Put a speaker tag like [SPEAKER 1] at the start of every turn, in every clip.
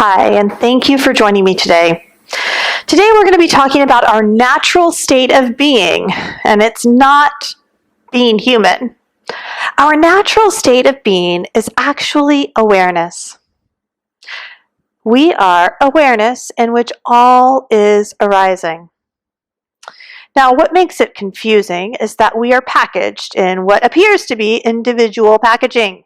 [SPEAKER 1] Hi, and thank you for joining me today. Today we're going to be talking about our natural state of being, and it's not being human. Our natural state of being is actually awareness. We are awareness in which all is arising. Now, what makes it confusing is that we are packaged in what appears to be individual packaging.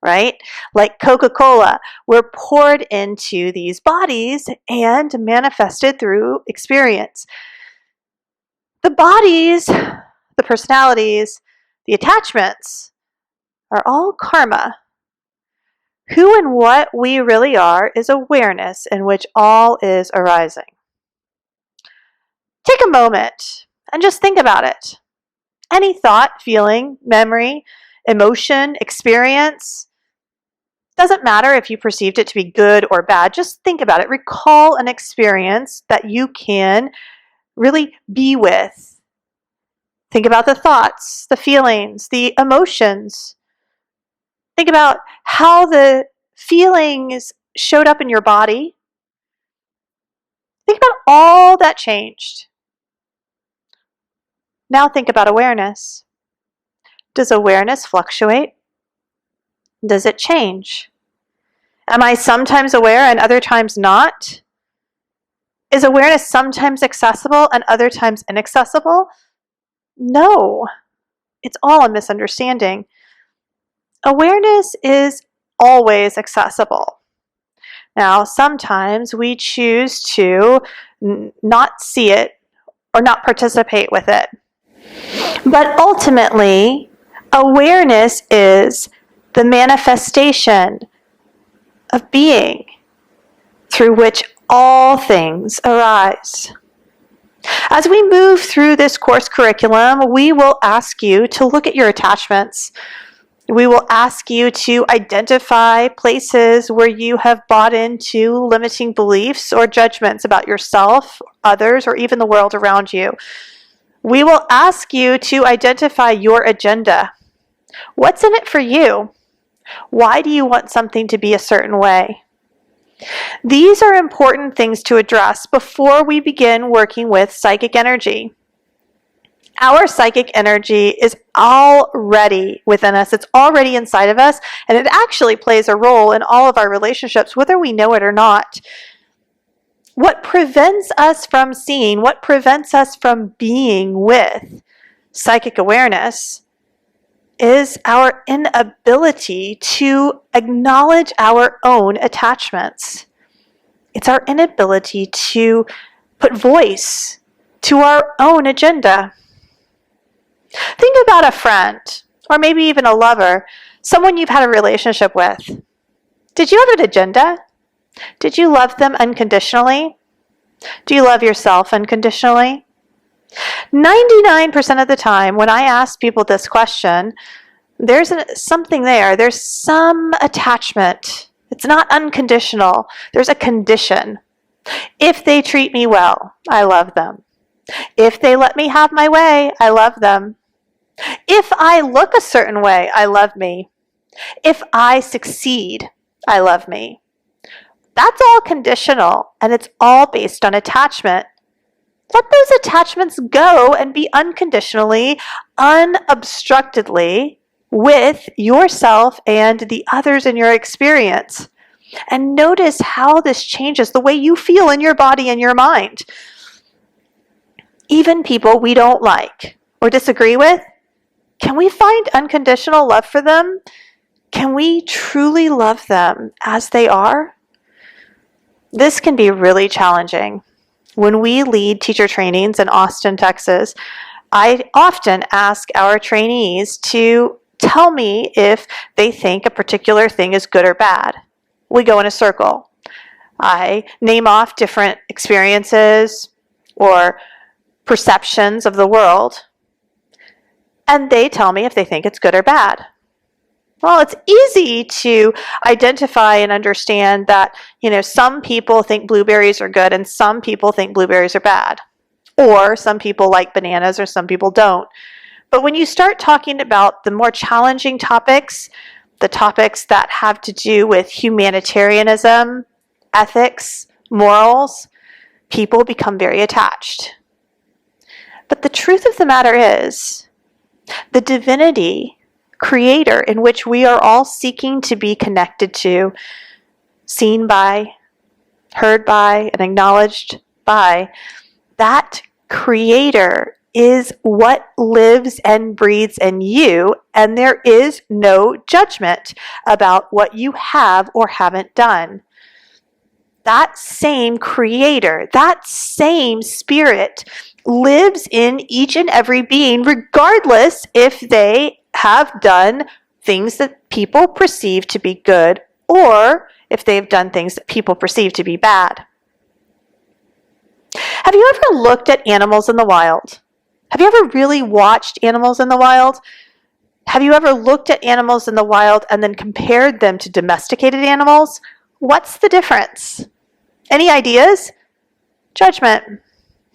[SPEAKER 1] Right? Like Coca-Cola, we're poured into these bodies and manifested through experience. The bodies, the personalities, the attachments are all karma. Who and what we really are is awareness in which all is arising. Take a moment and just think about it. Any thought, feeling, memory, emotion, experience, doesn't matter if you perceived it to be good or bad. Just think about it. Recall an experience that you can really be with. Think about the thoughts, the feelings, the emotions. Think about how the feelings showed up in your body. Think about all that changed. Now think about awareness. Does awareness fluctuate? Does it change? Am I sometimes aware and other times not? Is awareness sometimes accessible and other times inaccessible? No, it's all a misunderstanding. Awareness is always accessible. Now, sometimes we choose to not see it or not participate with it. But ultimately, awareness is the manifestation of being through which all things arise. As we move through this course curriculum, we will ask you to look at your attachments. We will ask you to identify places where you have bought into limiting beliefs or judgments about yourself, others, or even the world around you. We will ask you to identify your agenda. What's in it for you? Why do you want something to be a certain way? These are important things to address before we begin working with psychic energy. Our psychic energy is already within us. It's already inside of us, and it actually plays a role in all of our relationships, whether we know it or not. What prevents us from seeing, what prevents us from being with psychic awareness is our inability to acknowledge our own attachments. It's our inability to put voice to our own agenda. Think about a friend, or maybe even a lover, someone you've had a relationship with. Did you have an agenda? Did you love them unconditionally? Do you love yourself unconditionally? 99% of the time when I ask people this question, there's something there. There's some attachment. It's not unconditional. There's a condition. If they treat me well, I love them. If they let me have my way, I love them. If I look a certain way, I love me. If I succeed, I love me. That's all conditional, and it's all based on attachment. Let those attachments go and be unconditionally, unobstructedly with yourself and the others in your experience. And notice how this changes the way you feel in your body and your mind. Even people we don't like or disagree with, can we find unconditional love for them? Can we truly love them as they are? This can be really challenging. When we lead teacher trainings in Austin, Texas, I often ask our trainees to tell me if they think a particular thing is good or bad. We go in a circle. I name off different experiences or perceptions of the world, and they tell me if they think it's good or bad. Well, it's easy to identify and understand that, some people think blueberries are good and some people think blueberries are bad. Or some people like bananas or some people don't. But when you start talking about the more challenging topics, the topics that have to do with humanitarianism, ethics, morals, people become very attached. But the truth of the matter is, the divinity, creator in which we are all seeking to be connected to, seen by, heard by, and acknowledged by, that creator is what lives and breathes in you, and there is no judgment about what you have or haven't done. That same creator, that same spirit lives in each and every being, regardless if they have done things that people perceive to be good or if they've done things that people perceive to be bad. Have you ever looked at animals in the wild? Have you ever really watched animals in the wild? Have you ever looked at animals in the wild and then compared them to domesticated animals? What's the difference? Any ideas? Judgment.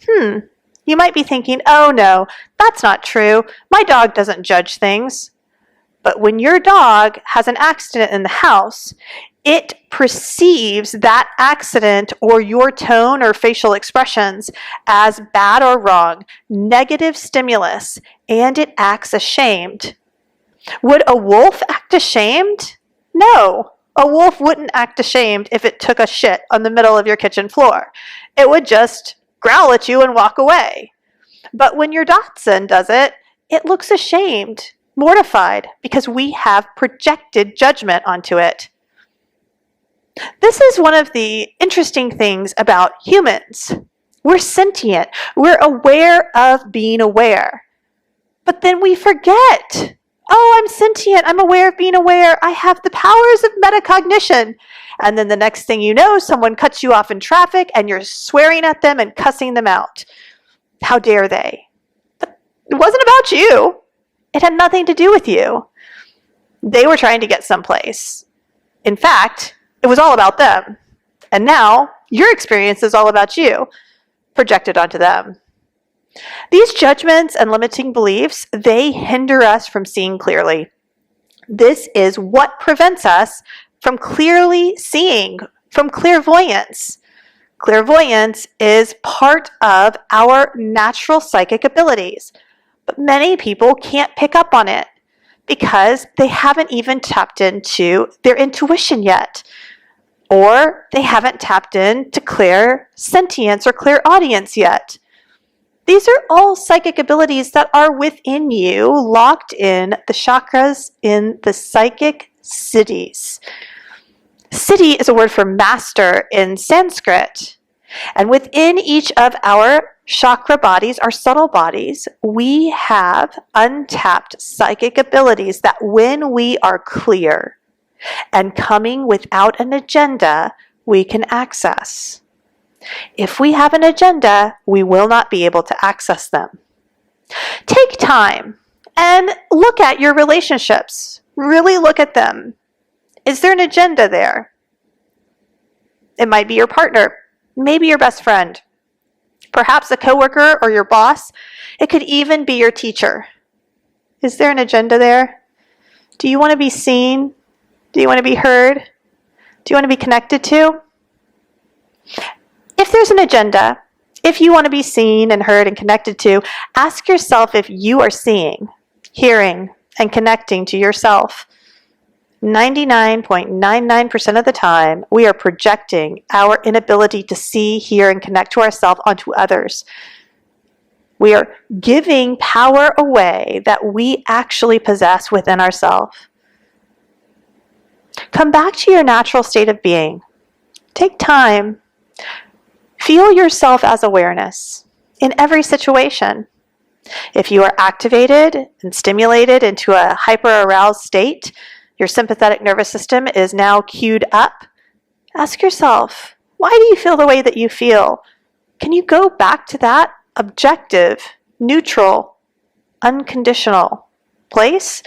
[SPEAKER 1] You might be thinking, oh no, that's not true. My dog doesn't judge things. But when your dog has an accident in the house, it perceives that accident or your tone or facial expressions as bad or wrong, negative stimulus, and it acts ashamed. Would a wolf act ashamed? No. A wolf wouldn't act ashamed if it took a shit on the middle of your kitchen floor. It would just growl at you and walk away. But when your dachshund does it, it looks ashamed, mortified, because we have projected judgment onto it. This is one of the interesting things about humans. We're sentient. We're aware of being aware. But then we forget. Oh, I'm sentient. I'm aware of being aware. I have the powers of metacognition. And then the next thing you know, someone cuts you off in traffic and you're swearing at them and cussing them out. How dare they? But it wasn't about you. It had nothing to do with you. They were trying to get someplace. In fact, it was all about them. And now your experience is all about you, projected onto them. These judgments and limiting beliefs, they hinder us from seeing clearly. This is what prevents us from clearly seeing, from clairvoyance. Clairvoyance is part of our natural psychic abilities, but many people can't pick up on it because they haven't even tapped into their intuition yet, or they haven't tapped into clear sentience or clairaudience yet. These are all psychic abilities that are within you, locked in the chakras in the psychic cities. City is a word for master in Sanskrit. And within each of our chakra bodies, our subtle bodies, we have untapped psychic abilities that when we are clear and coming without an agenda, we can access. If we have an agenda, we will not be able to access them. Take time and look at your relationships. Really look at them. Is there an agenda there? It might be your partner, maybe your best friend, perhaps a coworker or your boss. It could even be your teacher. Is there an agenda there? Do you want to be seen? Do you want to be heard? Do you want to be connected to? If there's an agenda, if you want to be seen and heard and connected to, ask yourself if you are seeing, hearing, and connecting to yourself. 99.99% of the time, we are projecting our inability to see, hear, and connect to ourselves onto others. We are giving power away that we actually possess within ourselves. Come back to your natural state of being. Take time. Feel yourself as awareness in every situation. If you are activated and stimulated into a hyper-aroused state, your sympathetic nervous system is now queued up. Ask yourself, why do you feel the way that you feel? Can you go back to that objective, neutral, unconditional place?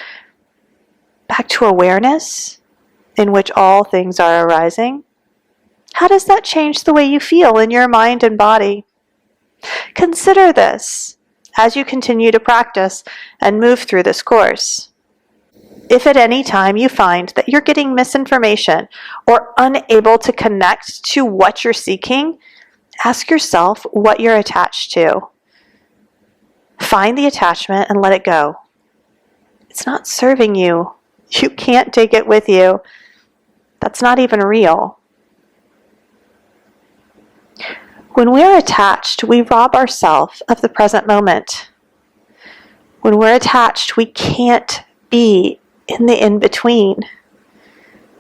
[SPEAKER 1] Back to awareness in which all things are arising? How does that change the way you feel in your mind and body? Consider this as you continue to practice and move through this course. If at any time you find that you're getting misinformation or unable to connect to what you're seeking, ask yourself what you're attached to. Find the attachment and let it go. It's not serving you. You can't take it with you. That's not even real. When we're attached, we rob ourselves of the present moment. When we're attached, we can't be in the in-between.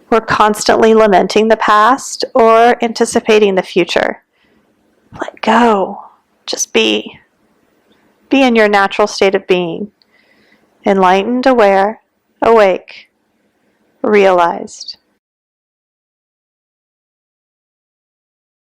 [SPEAKER 1] We're constantly lamenting the past or anticipating the future. Let go. Just be. Be in your natural state of being. Enlightened, aware, awake, realized.